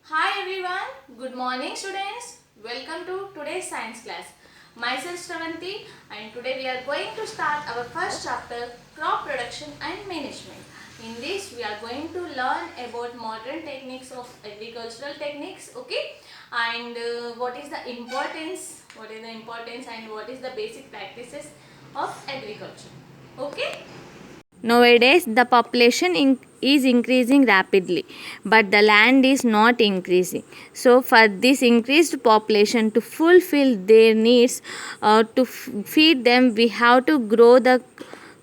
Hi everyone, good morning students. Welcome to today's science class. Myself Shravanti and today we are going to start our first chapter, crop production and management. In this we are going to learn about modern techniques of agricultural techniques, okay? And what is the importance and what is the basic practices of agriculture. Okay? Nowadays, the population is increasing rapidly, but the land is not increasing. So, for this increased population to fulfill their needs, feed them, we have to grow the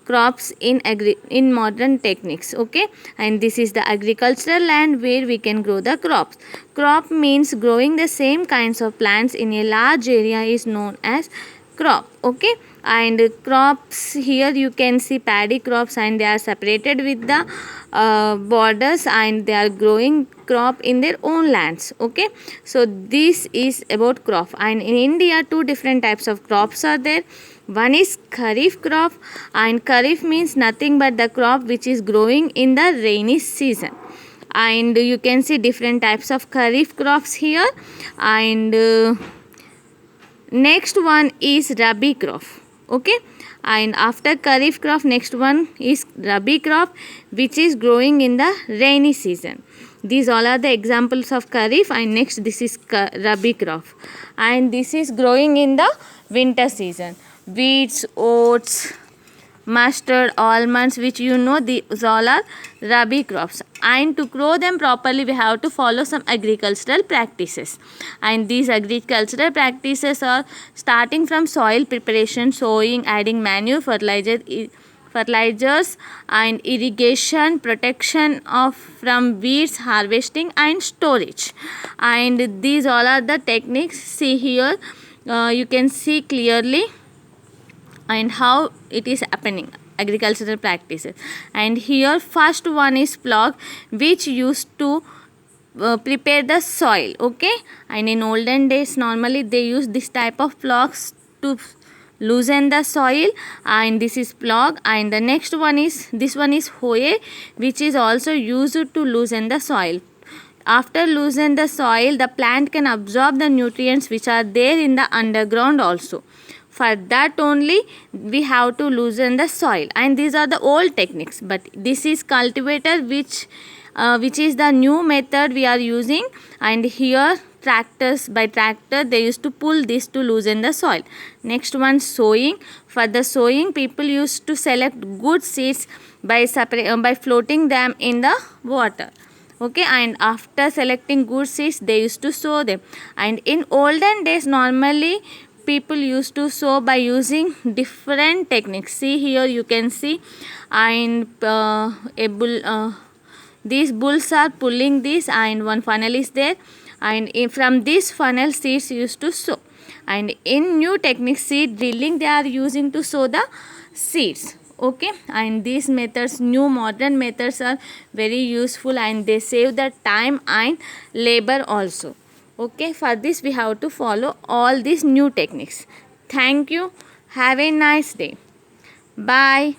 crops in modern techniques. Okay, and this is the agricultural land where we can grow the crops. Crop means growing the same kinds of plants in a large area is known as crop. Okay, and crops, here you can see paddy crops and they are separated with the borders and they are growing crop in their own lands. Okay, so this is about crop. And in India, two different types of crops are there. One is kharif crop, and kharif means nothing but the crop which is growing in the rainy season. And you can see different types of kharif crops here. And next one is rabi crop. Okay, and after kharif crop, next one is rabi crop, which is growing in the rainy season. These all are the examples of kharif, and next this is rabi crop, and this is growing in the winter season. Wheats, oats, mustard, almonds, which you know these all are rabi crops. And to grow them properly, we have to follow some agricultural practices. And these agricultural practices are starting from soil preparation, sowing, adding manure, fertilizers and irrigation, protection of from weeds, harvesting and storage. And these all are the techniques. See here, you can see clearly and how it is happening, agricultural practices. And here first one is plough, which used to prepare the soil. Okay, and in olden days normally they use this type of ploughs to loosen the soil, and this is plough. And the next one is, this one is hoe, which is also used to loosen the soil. After loosen the soil, the plant can absorb the nutrients which are there in the underground also. For that only we have to loosen the soil, and these are the old techniques. But this is cultivator, which is the new method we are using. And here tractors, by tractor they used to pull this to loosen the soil. Next one, sowing. For the sowing, people used to select good seeds by floating them in the water. Okay, and after selecting good seeds they used to sow them. And in olden days normally people used to sow by using different techniques. See here you can see, and these bulls are pulling this, and one funnel is there, and from this funnel seeds used to sow. And in new techniques, seed drilling, they are using to sow the seeds. Okay, and these methods, new modern methods, are very useful and they save the time and labor also. Okay, for this we have to follow all these new techniques. Thank you. Have a nice day. Bye.